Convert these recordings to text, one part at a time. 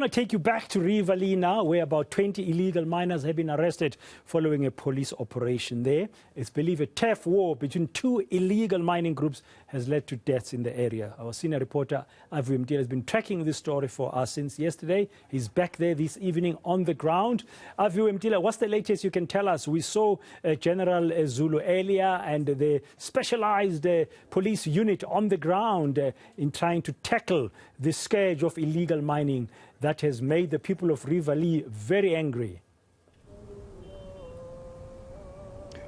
I want to take you back to Riverlea now, where about 20 illegal miners have been arrested following a police operation there. It's believed a turf war between two illegal mining groups has led to deaths in the area. Our senior reporter, Aviwe Mtila, has been tracking this story for us since yesterday. He's back there this evening on the ground. Aviwe Mtila, what's the latest you can tell us? We saw General Zulu earlier and the specialized police unit on the ground in trying to tackle the scourge of illegal mining that has made the people of Riverlea very angry.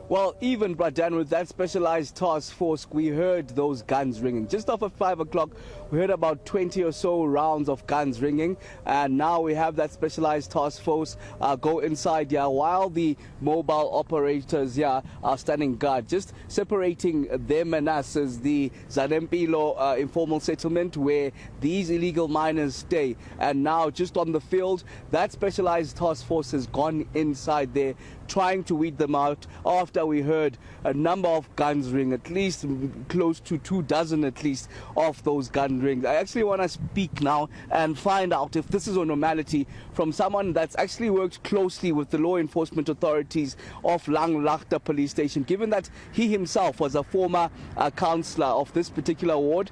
Well, even, Bradan, with that specialized task force, we heard those guns ringing. Just off at 5 o'clock, we heard about 20 or so rounds of guns ringing. And now we have that specialized task force go inside here while the mobile operators here are standing guard. Just separating them and us is the Zanempilo informal settlement where these illegal miners stay. And now just on the field, that specialized task force has gone inside there trying to weed them out after we heard a number of guns ring, at least close to 24 at least of those gun rings. I actually want to speak now and find out if this is a normality from someone that's actually worked closely with the law enforcement authorities of Langlaagte police station, given that he himself was a former councillor of this particular ward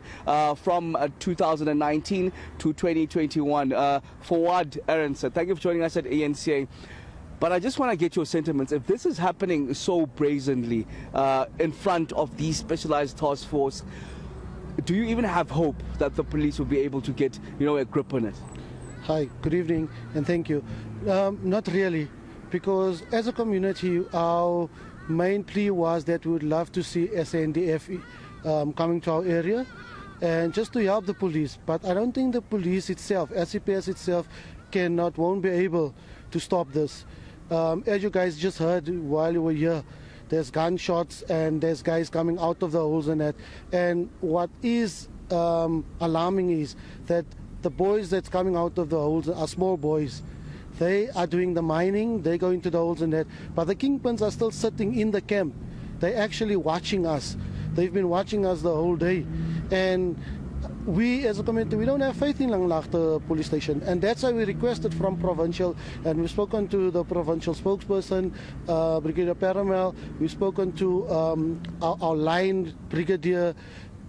from 2019 to 2021. Forward, Aaronson, thank you for joining us at eNCA. But I just want to get your sentiments. If this is happening so brazenly in front of the specialized task force, do you even have hope that the police will be able to get, a grip on it? Hi, good evening, and thank you. Not really, because as a community, our main plea was that we would love to see SANDF coming to our area, and just to help the police. But I don't think the police itself, SCPS itself, won't be able to stop this. As you guys just heard while you were here, there's gunshots and there's guys coming out of the holes and that. And what is alarming is that the boys that's coming out of the holes are small boys. They are doing the mining, they go into the holes and that. But the kingpins are still sitting in the camp. They're actually watching us. They've been watching us the whole day. And we as a community, we don't have faith in Langlaagte police station, and that's why we requested from provincial, and we've spoken to the provincial spokesperson, Brigadier Paramel, we've spoken to our line Brigadier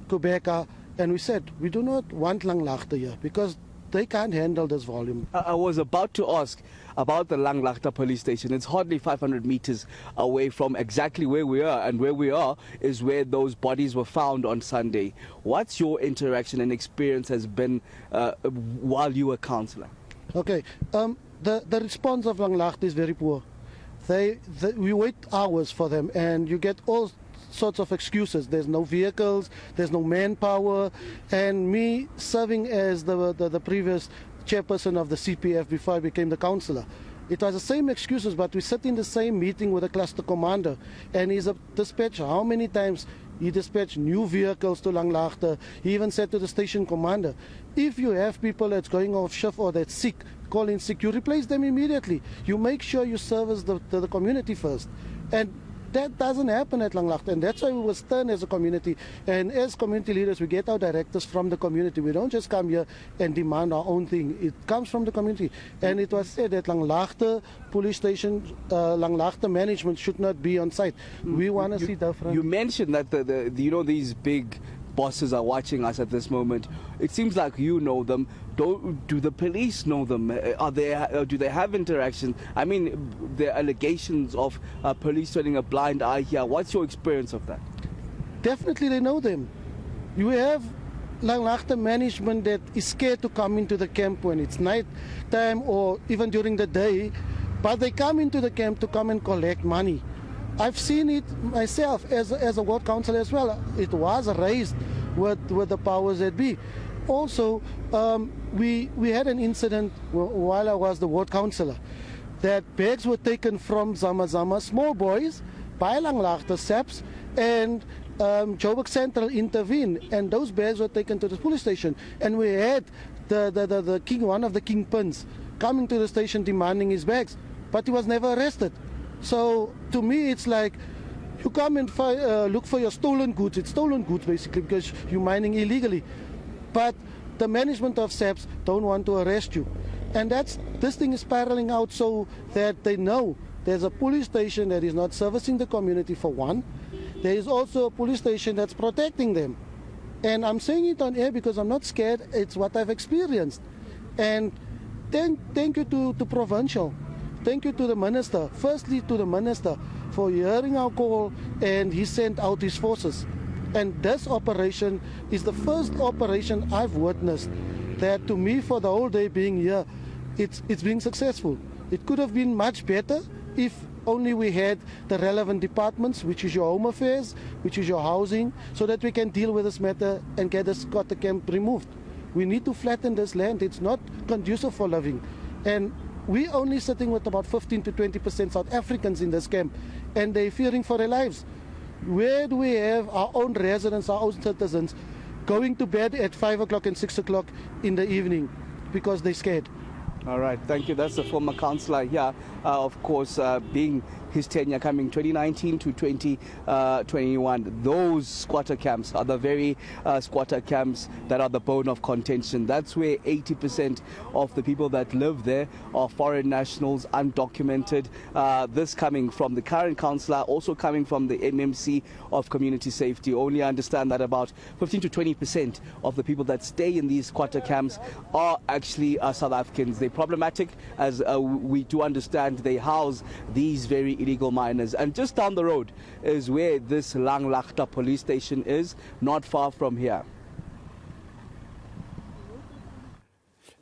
Kubeka, and we said we do not want Langlaagte here because they can't handle this volume. I was about to ask about the Langlaagte police station. It's hardly 500 meters away from exactly where we are, and where we are is where those bodies were found on Sunday. What's your interaction and experience has been while you were councillor? Okay, the response of Langlaagte is very poor. We wait hours for them, and you get all sorts of excuses. There's no vehicles, there's no manpower, and me serving as the previous chairperson of the CPF before I became the councillor, it was the same excuses, but we sat in the same meeting with the cluster commander, and he's a dispatcher. How many times he dispatched new vehicles to Langlaagte? He even said to the station commander, if you have people that's going off shift or that's sick, call in sick, you replace them immediately. You make sure you service the community first. And that doesn't happen at Langlaagte, and that's why we were stern as a community. And as community leaders, we get our directives from the community. We don't just come here and demand our own thing. It comes from the community. And it was said that Langlaagte police station, Langlaagte management should not be on site. We want to see different. You mentioned that these big bosses are watching us at this moment. It seems like you know them. Do the police know them? Do they have interaction? I mean, there are allegations of police turning a blind eye here. What's your experience of that? Definitely they know them. You have Langlaagte management that is scared to come into the camp when it's night time or even during the day, but they come into the camp to come and collect money. I've seen it myself as a ward councillor as well. It was raised with the powers that be. Also, we had an incident while I was the ward councillor that bags were taken from zama, small boys, by Langlaagte SAPS, and Joburg Central intervened, and those bags were taken to the police station. And we had the king, one of the kingpins, coming to the station demanding his bags, but he was never arrested. So to me, it's like you come and look for your stolen goods. It's stolen goods basically because you're mining illegally. But the management of SAPS don't want to arrest you. And this thing is spiraling out so that they know there's a police station that is not servicing the community for one. There is also a police station that's protecting them. And I'm saying it on air because I'm not scared. It's what I've experienced. And thank you to Provincial. Thank you to the Minister. Firstly, to the Minister for hearing our call, and he sent out his forces. And this operation is the first operation I've witnessed that, to me, for the whole day being here, it's been successful. It could have been much better if only we had the relevant departments, which is your Home Affairs, which is your Housing, so that we can deal with this matter and get this squatter camp removed. We need to flatten this land. It's not conducive for living. And we're only sitting with about 15 to 20% South Africans in this camp, and they're fearing for their lives. Where do we have our own residents, our own citizens, going to bed at 5 o'clock and 6 o'clock in the evening because they're scared? All right, thank you. That's the former councillor here, of course, being his tenure coming 2019 to 2021. Those squatter camps are the very squatter camps that are the bone of contention. That's where 80% of the people that live there are foreign nationals, undocumented. This coming from the current councillor, also coming from the MMC of Community Safety. Only understand that about 15 to 20% of the people that stay in these squatter camps are actually South Africans. They're problematic, as we do understand. They house these very illegal miners. And just down the road is where this Langlagta police station is, not far from here.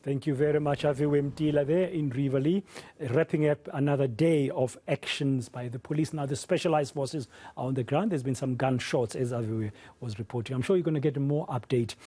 Thank you very much, Aviwe Mtila there in Riverlea, wrapping up another day of actions by the police. Now the specialized forces are on the ground. There's been some gunshots, as Aviwe was reporting. I'm sure you're going to get more update.